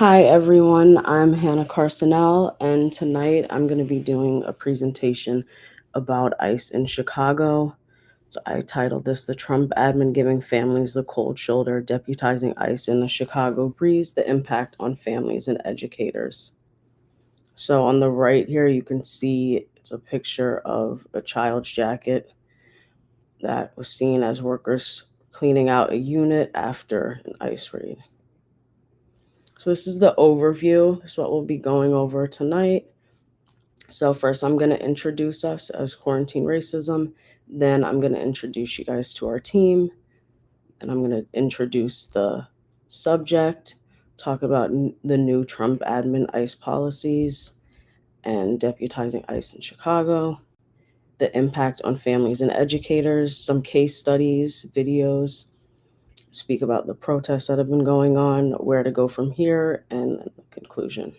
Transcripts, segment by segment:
Hi, everyone. I'm Hannah Carsonell, and tonight I'm going to be doing a presentation about ICE in Chicago. So I titled this The Trump Admin Giving Families the Cold Shoulder, Deputizing ICE in the Chicago Breeze, the Impact on Families and Educators. So on the right here, you can see it's a picture of a child's jacket that was seen as workers cleaning out a unit after an ICE raid. So this is the overview. This is what we'll be going over tonight. So first, I'm going to introduce us as Quarantine Racism. Then I'm going to introduce you guys to our team. And I'm going to introduce the subject, talk about the new Trump admin ICE policies and deputizing ICE in Chicago, the impact on families and educators, some case studies, videos, speak about the protests that have been going on, where to go from here, and the conclusion.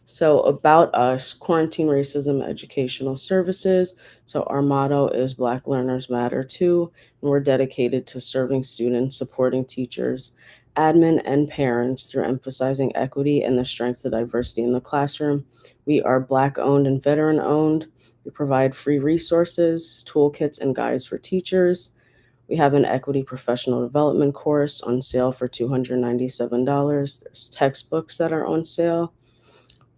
So, about us, Quarantine Racism Educational Services. So, our motto is Black Learners Matter Too, and we're dedicated to serving students, supporting teachers, admin, and parents through emphasizing equity and the strengths of diversity in the classroom. We are Black owned and veteran owned. We provide free resources, toolkits, and guides for teachers. We have an equity professional development course on sale for $297. There's textbooks that are on sale.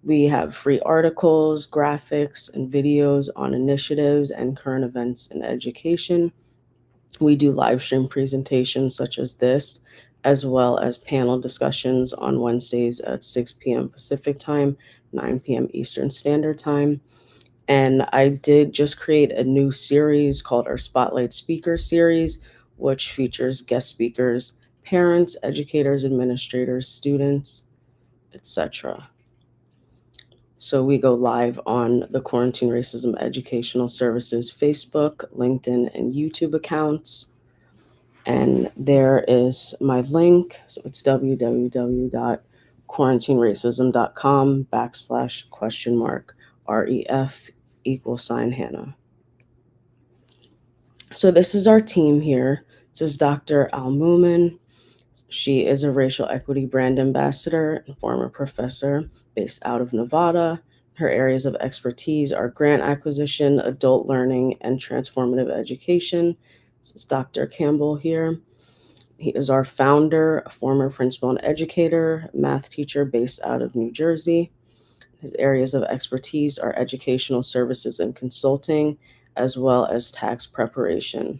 We have free articles, graphics, and videos on initiatives and current events in education. We do live stream presentations such as this, as well as panel discussions on Wednesdays at 6 p.m. Pacific Time, 9 p.m. Eastern Standard Time. And I did just create a new series called our Spotlight Speaker Series, which features guest speakers, parents, educators, administrators, students, etc. So we go live on the Quarantine Racism Educational Services Facebook, LinkedIn, and YouTube accounts. And there is my link. So it's www.quarantineracism.com/question mark REF =Hannah. So this is our team here. This is Dr. Al Mumin. She is a racial equity brand ambassador and former professor based out of Nevada. Her areas of expertise are grant acquisition, adult learning, and transformative education. This is Dr. Campbell here. He is our founder, a former principal and educator, math teacher based out of New Jersey. His areas of expertise are educational services and consulting, as well as tax preparation.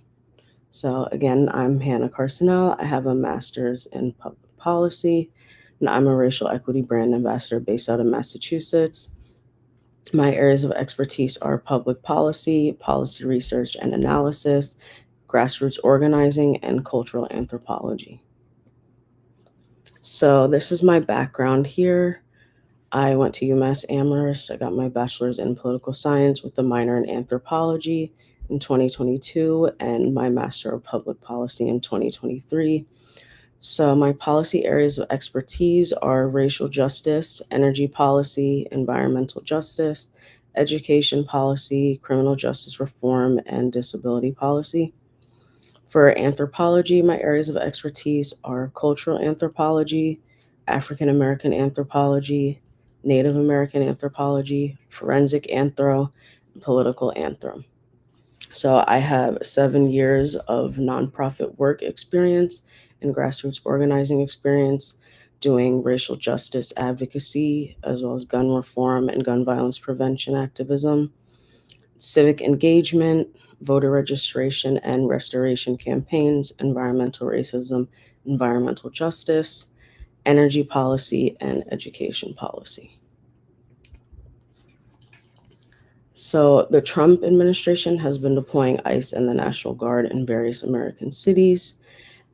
So again, I'm Hannah Carsonell. I have a master's in public policy, and I'm a racial equity brand ambassador based out of Massachusetts. My areas of expertise are public policy, policy research and analysis, grassroots organizing, and cultural anthropology. So this is my background here. I went to UMass Amherst. I got my bachelor's in political science with a minor in anthropology in 2022 and my master of public policy in 2023. So, my policy areas of expertise are racial justice, energy policy, environmental justice, education policy, criminal justice reform, and disability policy. For anthropology, my areas of expertise are cultural anthropology, African American anthropology, Native American anthropology, forensic anthro, and political anthro. So I have 7 years of nonprofit work experience and grassroots organizing experience doing racial justice advocacy, as well as gun reform and gun violence prevention activism, civic engagement, voter registration and restoration campaigns, environmental racism, environmental justice, energy policy, and education policy. So, the Trump administration has been deploying ICE and the National Guard in various American cities,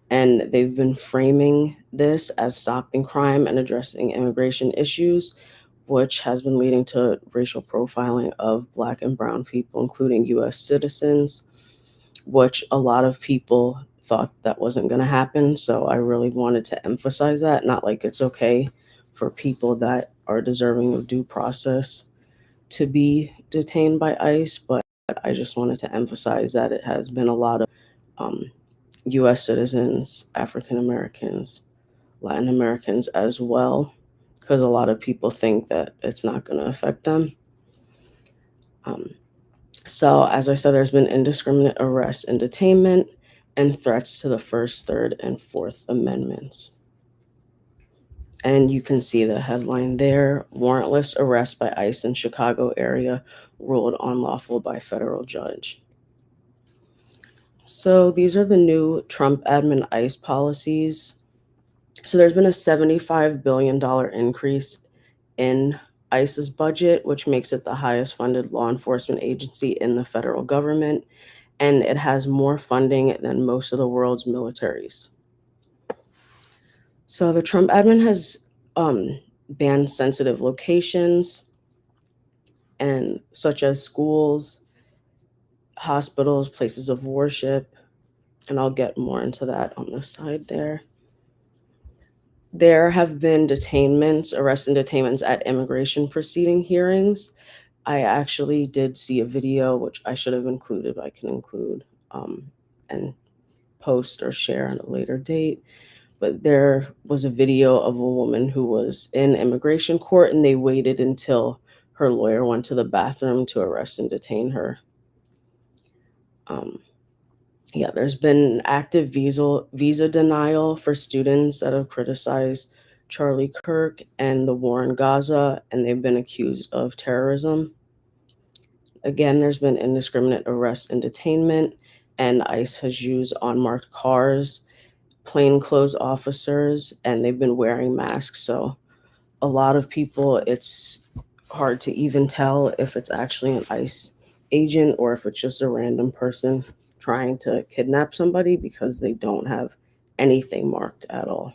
and they've been framing this as stopping crime and addressing immigration issues, which has been leading to racial profiling of Black and Brown people, including US citizens, which a lot of people thought that wasn't going to happen. So I really wanted to emphasize that, not like it's okay for people that are deserving of due process to be detained by ICE, but I just wanted to emphasize that it has been a lot of US citizens, African Americans, Latin Americans as well, because a lot of people think that it's not going to affect them. Um, so, as I said, there's been indiscriminate arrest and detainment and threats to the First, Third, and Fourth Amendments. And you can see the headline there: warrantless arrest by ICE in Chicago area ruled unlawful by federal judge. So these are the new Trump admin ICE policies. So there's been a $75 billion increase in ICE's budget, which makes it the highest funded law enforcement agency in the federal government, and it has more funding than most of the world's militaries. So the Trump admin has banned sensitive locations and such as schools, hospitals, places of worship, and I'll get more into that on the side there. There have been detainments, arrests and detainments at immigration proceeding hearings. I actually did see a video, which I should have included, but I can include and post or share on a later date. But there was a video of a woman who was in immigration court, and they waited until her lawyer went to the bathroom to arrest and detain her. Um, yeah, there's been active visa denial for students that have criticized Charlie Kirk and the war in Gaza, and they've been accused of terrorism. Again, there's been indiscriminate arrest and detainment, and ICE has used unmarked cars, plainclothes officers, and they've been wearing masks. So a lot of people, it's hard to even tell if it's actually an ICE agent or if it's just a random person trying to kidnap somebody because they don't have anything marked at all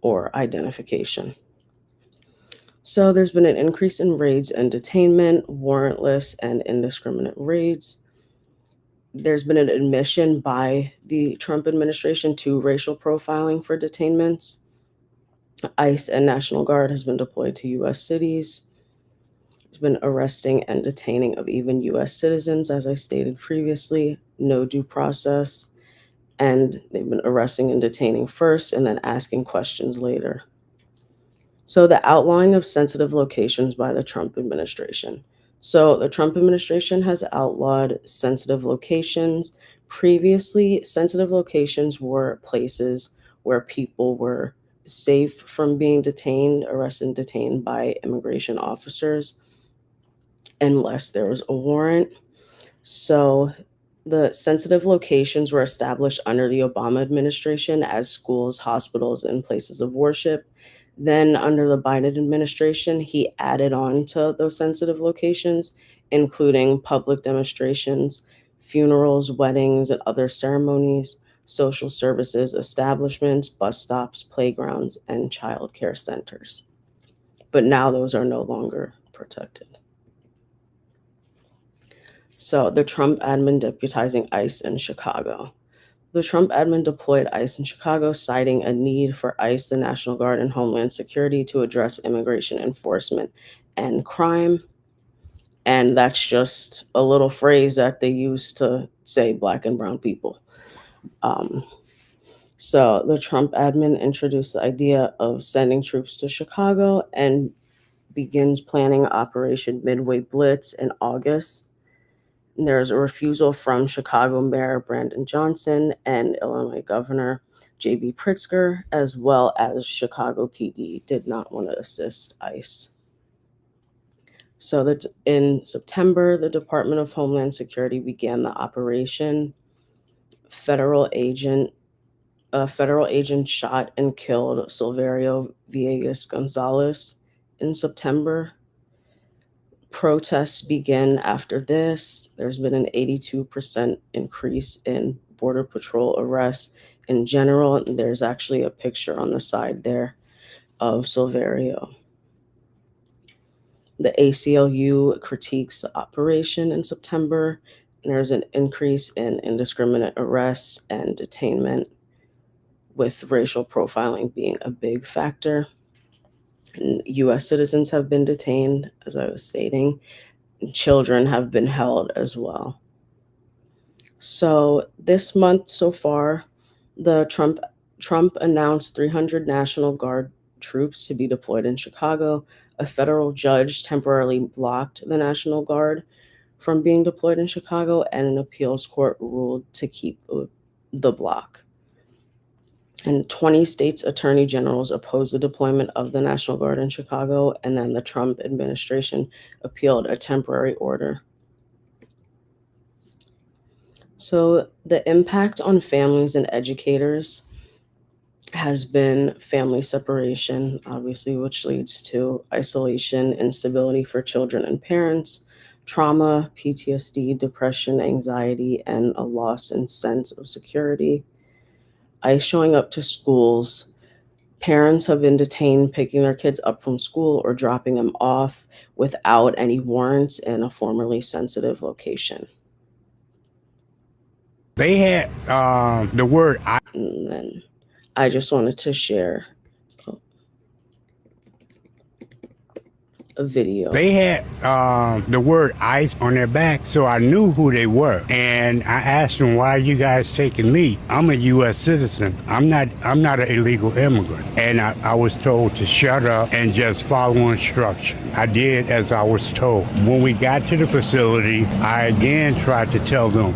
or identification. So there's been an increase in raids and detainment, warrantless and indiscriminate raids. There's been an admission by the Trump administration to racial profiling for detainments. ICE and National Guard has been deployed to U.S. cities. There's been arresting and detaining of even U.S. citizens, as I stated previously, no due process, and they've been arresting and detaining first and then asking questions later. So, the outlawing of sensitive locations by the Trump administration. So, the Trump administration has outlawed sensitive locations. Previously, sensitive locations were places where people were safe from being detained, arrested, and detained by immigration officers unless there was a warrant. So the sensitive locations were established under the Obama administration as schools, hospitals, and places of worship. Then, under the Biden administration, he added on to those sensitive locations, including public demonstrations, funerals, weddings, and other ceremonies, social services, establishments, bus stops, playgrounds, and child care centers. But now those are no longer protected. So, the Trump admin deputizing ICE in Chicago. The Trump admin deployed ICE in Chicago, citing a need for ICE, the National Guard, and Homeland Security to address immigration enforcement and crime. And that's just a little phrase that they use to say Black and brown people. Um, so the Trump admin introduced the idea of sending troops to Chicago and begins planning Operation Midway Blitz in August. There's a refusal from Chicago Mayor Brandon Johnson and Illinois Governor J.B. Pritzker, as well as Chicago PD, did not want to assist ICE. So that in September, the Department of Homeland Security began the operation. A federal agent shot and killed Silverio Villegas Gonzalez in September. Protests begin after this. There's been an 82% increase in Border Patrol arrests in general. And there's actually a picture on the side there of Silverio. The ACLU critiques the operation in September. And there's an increase in indiscriminate arrests and detainment, with racial profiling being a big factor. And U.S. citizens have been detained, as I was stating. Children have been held as well. So this month so far, the Trump Trump announced 300 National Guard troops to be deployed in Chicago. A federal judge temporarily blocked the National Guard from being deployed in Chicago, and an appeals court ruled to keep the block. And 20 states' attorney generals opposed the deployment of the National Guard in Chicago, and then the Trump administration appealed a temporary order. So, the impact on families and educators has been family separation, obviously, which leads to isolation, instability for children and parents, trauma, PTSD, depression, anxiety, and a loss in sense of security. ICE showing up to schools. Parents have been detained picking their kids up from school or dropping them off without any warrants in a formerly sensitive location. They had the word And then I just wanted to share a video. They had the word ICE on their back, so I knew who they were. And I asked them, "Why are you guys taking me? I'm a U.S. citizen. I'm not an illegal immigrant." And I was told to shut up and just follow instruction. I did as I was told. When we got to the facility, I again tried to tell them,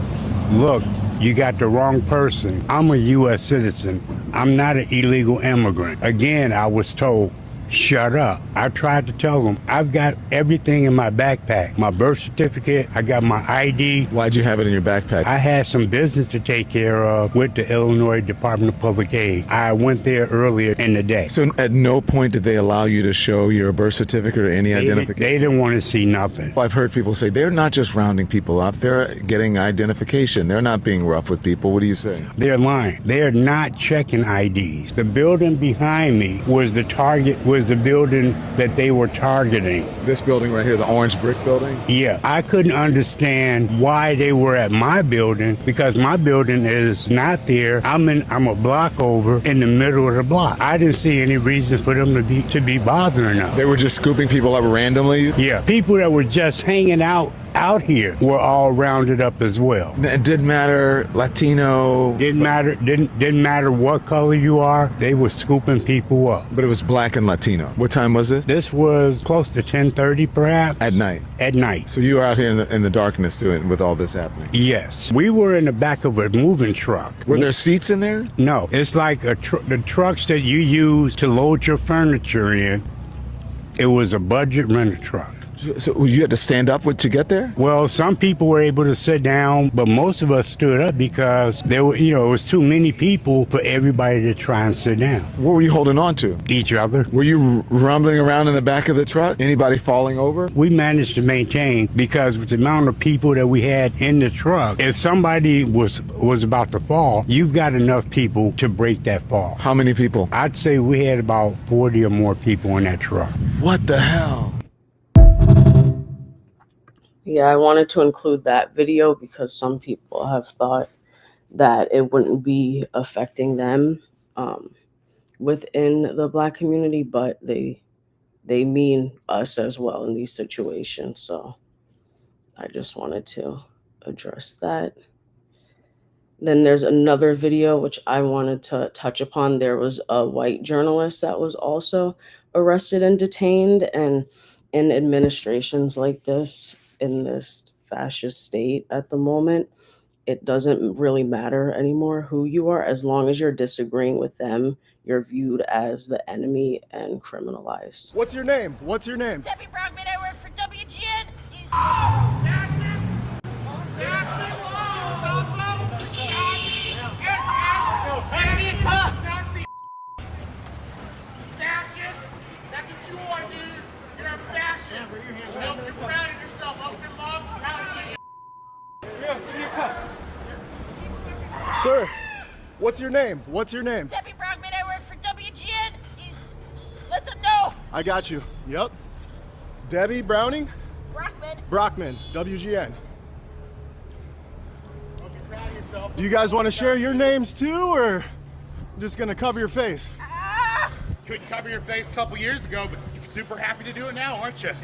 "Look, you got the wrong person. I'm a U.S. citizen. I'm not an illegal immigrant." Again, I was told, shut up. I tried to tell them, I've got everything in my backpack. My birth certificate, I got my ID. Why'd you have it in your backpack? I had some business to take care of with the Illinois Department of Public Aid. I went there earlier in the day. So at no point did they allow you to show your birth certificate or any identification? They didn't want to see nothing. I've heard people say they're not just rounding people up, they're getting identification. They're not being rough with people. What do you say? They're lying. They're not checking IDs. The building behind me was the building that they were targeting. This building right here, the orange brick building? Yeah. I couldn't understand why they were at my building, because my building is not there. I'm a block over in the middle of the block. I didn't see any reason for them to be bothering us. They were just scooping people up randomly? Yeah. People that were just hanging out here were all rounded up as well. It didn't matter, Latino. Didn't matter what color you are. They were scooping people up. But it was black and Latino. What time was this? This was close to 10:30, perhaps. At night. At night. So you were out here in the darkness doing with all this happening? Yes. We were in the back of a moving truck. Were there seats in there? No. It's like the trucks that you use to load your furniture in. It was a budget rental truck. So you had to stand up to get there? Well, some people were able to sit down, but most of us stood up because there were, it was too many people for everybody to try and sit down. What were you holding on to? Each other. Were you rumbling around in the back of the truck? Anybody falling over? We managed to maintain, because with the amount of people that we had in the truck, if somebody was about to fall, you've got enough people to break that fall. How many people? I'd say we had about 40 or more people in that truck. What the hell? Yeah, I wanted to include that video because some people have thought that it wouldn't be affecting them within the Black community, but they mean us as well in these situations. So I just wanted to address that. Then there's another video which I wanted to touch upon. There was a white journalist that was also arrested and detained, and in administrations like this, in this fascist state at the moment, it doesn't really matter anymore who you are. As long as you're disagreeing with them, you're viewed as the enemy and criminalized. What's your name? What's your name? Debbie Brockman, I work for WGN. Fascist! Fascist! Nazi! Fascist! That's what you are, dude. You're a fascist. Hope you're proud of yourself. Hope your mom's proud of you. Sir, what's your name? What's your name? Debbie Brockman, I work for WGN. Let them know. I got you. Yep. Debbie Browning? Brockman. Brockman, WGN. Hope you're proud of yourself. Do you guys want to share your names too, or just gonna cover your face? Couldn't cover your face a couple years ago, but you're super happy to do it now, aren't you?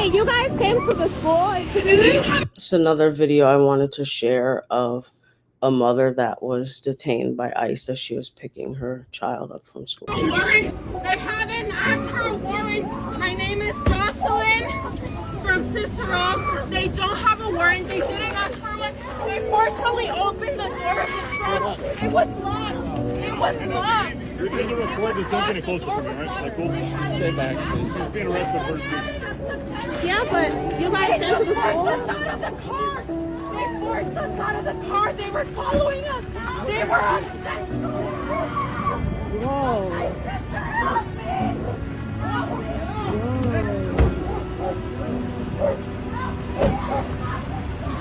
Wait, you guys came to the school? It's another video I wanted to share of a mother that was detained by ICE as she was picking her child up from school. Warrant? They haven't asked for a warrant. My name is Jocelyn from Cicero. They don't have a warrant. They didn't ask for one. They forcefully opened the door of the truck. It was locked. It was locked. You're going to record this. Don't get it closer to me, right? Like, go stay back. She's being arrested first. Yeah, but you guys came to the school? They forced us out of the car. They forced us out of the car. They were following us. They were upset. Whoa. My sister, help me.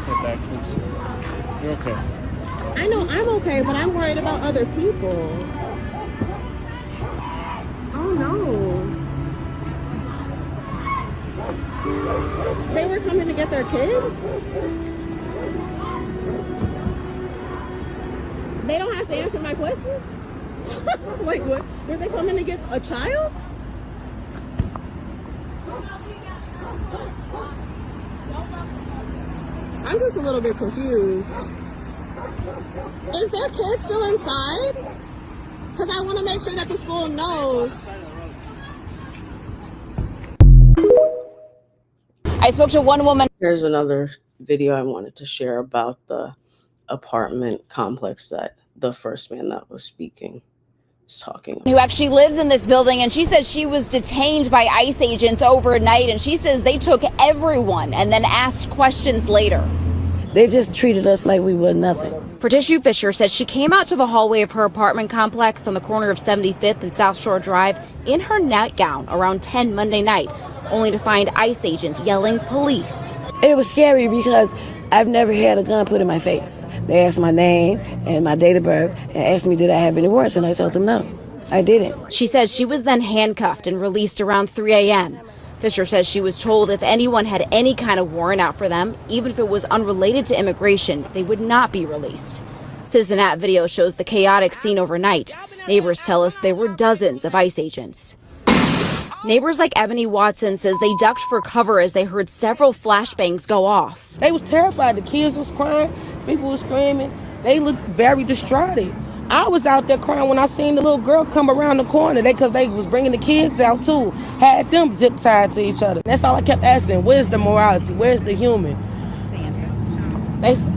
Step back, please. You're okay. I know I'm okay, but I'm worried about other people. Oh no. They were coming to get their kid? They don't have to answer my question? Like what? Were they coming to get a child? I'm just a little bit confused. Is their kid still inside? Because I want to make sure that the school knows. I spoke to one woman. Here's another video I wanted to share about the apartment complex that the first man that was speaking is talking about. Who actually lives in this building, and she says she was detained by ICE agents overnight, and she says they took everyone and then asked questions later. They just treated us like we were nothing. Patricia Fisher says she came out to the hallway of her apartment complex on the corner of 75th and South Shore Drive in her nightgown around 10 Monday night, only to find ICE agents yelling police. It was scary because I've never had a gun put in my face. They asked my name and my date of birth and asked me did I have any warrants, and I told them no, I didn't. She says she was then handcuffed and released around 3 a.m. Fisher says she was told if anyone had any kind of warrant out for them, even if it was unrelated to immigration, they would not be released. Citizenat video shows the chaotic scene overnight. Neighbors tell us there were dozens of ICE agents. Neighbors like Ebony Watson says they ducked for cover as they heard several flashbangs go off. They was terrified. The kids was crying. People was screaming. They looked very distraught. I was out there crying when I seen the little girl come around the corner. Because they was bringing the kids out too. Had them zip tied to each other. That's all I kept asking. Where's the morality? Where's the human?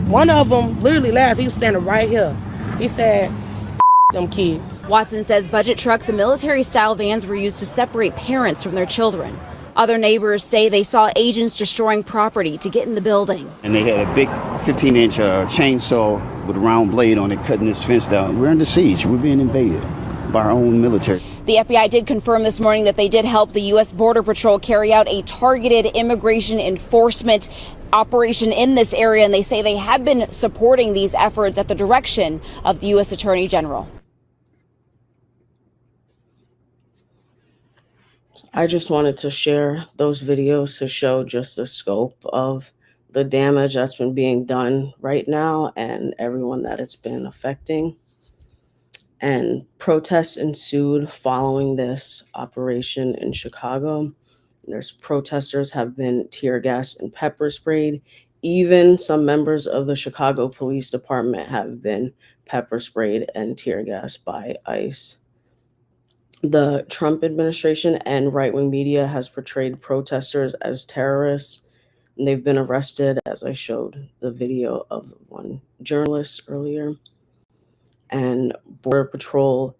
One of them literally laughed. He was standing right here. He said, them kids. Watson says budget trucks and military-style vans were used to separate parents from their children. Other neighbors say they saw agents destroying property to get in the building. And they had a big 15-inch chainsaw with a round blade on it, cutting this fence down. We're under siege. We're being invaded by our own military. The FBI did confirm this morning that they did help the U.S. Border Patrol carry out a targeted immigration enforcement operation in this area, and they say they have been supporting these efforts at the direction of the U.S. Attorney General. I just wanted to share those videos to show just the scope of the damage that's been being done right now and everyone that it's been affecting. And protests ensued following this operation in Chicago. There's protesters have been tear gassed and pepper sprayed. Even some members of the Chicago Police Department have been pepper sprayed and tear gassed by ICE. The Trump administration and right-wing media has portrayed protesters as terrorists, and they've been arrested, as I showed the video of one journalist earlier. And Border Patrol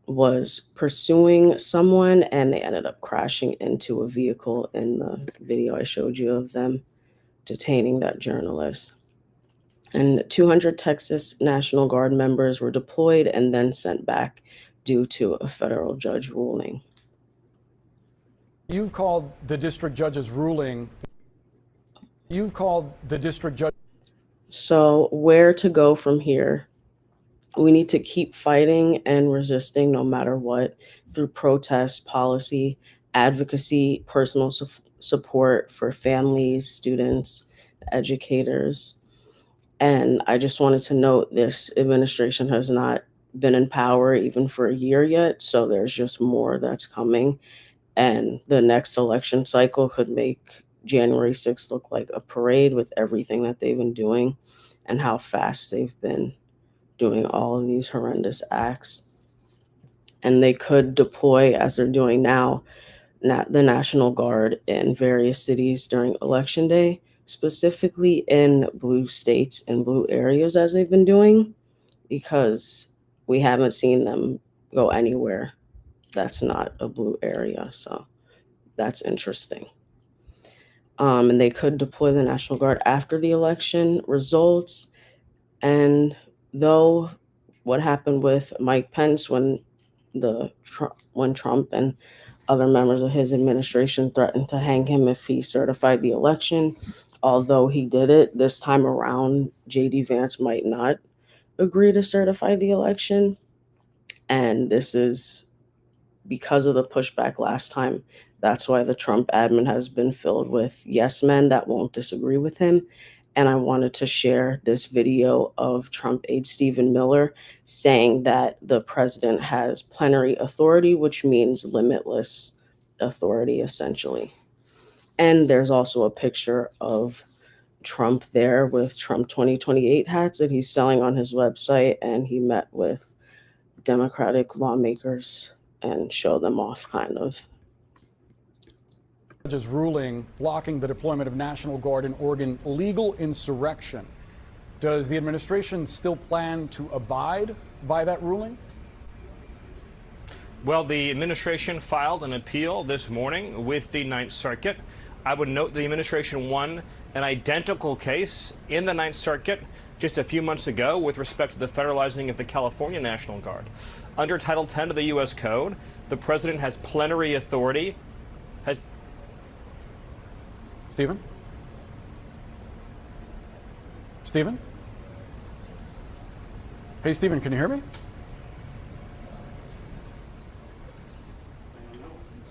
was pursuing someone, and they ended up crashing into a vehicle in the video I showed you of them detaining that journalist. And 200 Texas National Guard members were deployed and then sent back due to a federal judge ruling. You've called the district judge's ruling. You've called the district judge. So where to go from here? We need to keep fighting and resisting no matter what through protest, policy, advocacy, personal support for families, students, educators. And I just wanted to note this administration has not been in power even for a year yet, so there's just more that's coming, and the next election cycle could make January 6th look like a parade with everything that they've been doing and how fast they've been doing all of these horrendous acts. And they could deploy, as they're doing now, the National Guard in various cities during Election Day, specifically in blue states and blue areas, as they've been doing, because we haven't seen them go anywhere that's not a blue area. So that's interesting. And they could deploy the National Guard after the election results. And though what happened with Mike Pence when Trump and other members of his administration threatened to hang him if he certified the election, although he did it this time around, J.D. Vance might not agree to certify the election. And this is because of the pushback last time. That's why the Trump admin has been filled with yes men that won't disagree with him. And I wanted to share this video of Trump aide Stephen Miller saying that the president has plenary authority, which means limitless authority, essentially. And there's also a picture of Trump there with Trump 2028 hats that he's selling on his website. And he met with Democratic lawmakers and show them off, kind of. Judge's ruling blocking the deployment of National Guard in Oregon legal insurrection. Does the administration still plan to abide by that ruling? Well, the administration filed an appeal this morning with the Ninth Circuit. I would note the administration won an identical case in the Ninth Circuit just a few months ago with respect to the federalizing of the California National Guard. Under Title 10 of the U.S. Code, the president has plenary authority. Stephen? Stephen? Hey, Stephen, can you hear me?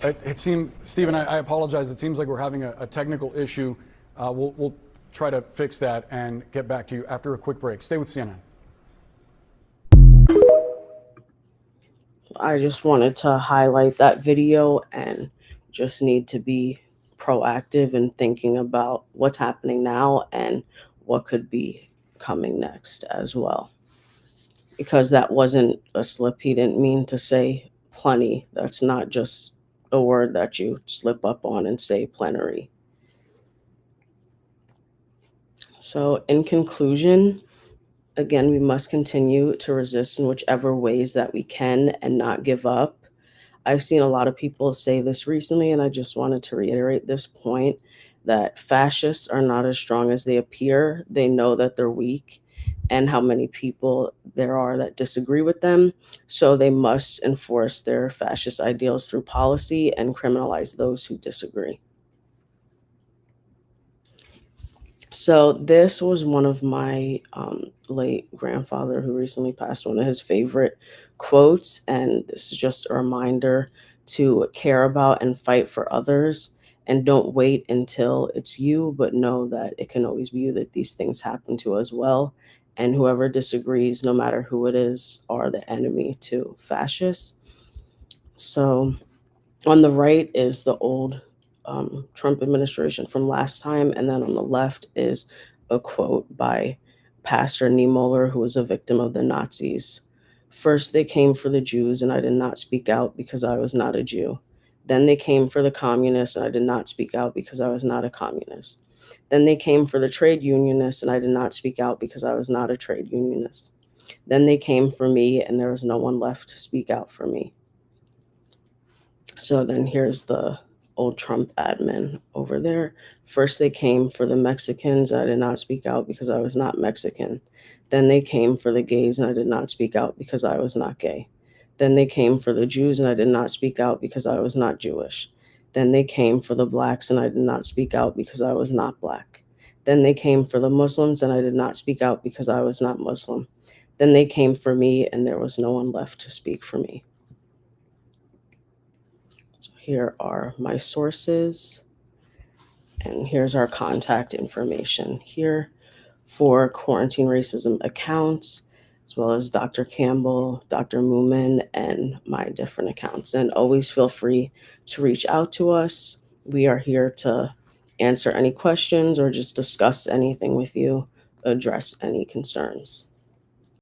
It seemed, Stephen, I apologize. It seems like we're having a technical issue. We'll try to fix that and get back to you after a quick break. Stay with CNN. I just wanted to highlight that video and just need to be proactive in thinking about what's happening now and what could be coming next as well. Because that wasn't a slip. He didn't mean to say plenty. That's not just a word that you slip up on and say plenary. So in conclusion, again, we must continue to resist in whichever ways that we can and not give up. I've seen a lot of people say this recently, and I just wanted to reiterate this point that fascists are not as strong as they appear. They know that they're weak and how many people there are that disagree with them. So they must enforce their fascist ideals through policy and criminalize those who disagree. So this was one of my late grandfather who recently passed, one of his favorite quotes. And this is just a reminder to care about and fight for others. And don't wait until it's you, but know that it can always be you, that these things happen to as well. And whoever disagrees, no matter who it is, are the enemy to fascists. So on the right is the old Trump administration from last time. And then on the left is a quote by Pastor Niemöller, who was a victim of the Nazis. First, they came for the Jews, and I did not speak out because I was not a Jew. Then they came for the communists, and I did not speak out because I was not a communist. Then they came for the trade unionists, and I did not speak out because I was not a trade unionist. Then they came for me, and there was no one left to speak out for me. So then here's the old Trump admin over there. First, they came for the Mexicans, and I did not speak out because I was not Mexican. Then they came for the gays, and I did not speak out because I was not gay. Then they came for the Jews, and I did not speak out because I was not Jewish. Then they came for the blacks, and I did not speak out because I was not black. Then they came for the Muslims, and I did not speak out because I was not Muslim. Then they came for me, and there was no one left to speak for me. So here are my sources, and here's our contact information here for Quarantine Racism accounts, as well as Dr. Campbell, Dr. Moomin, and my different accounts. And always feel free to reach out to us. We are here to answer any questions or just discuss anything with you, address any concerns.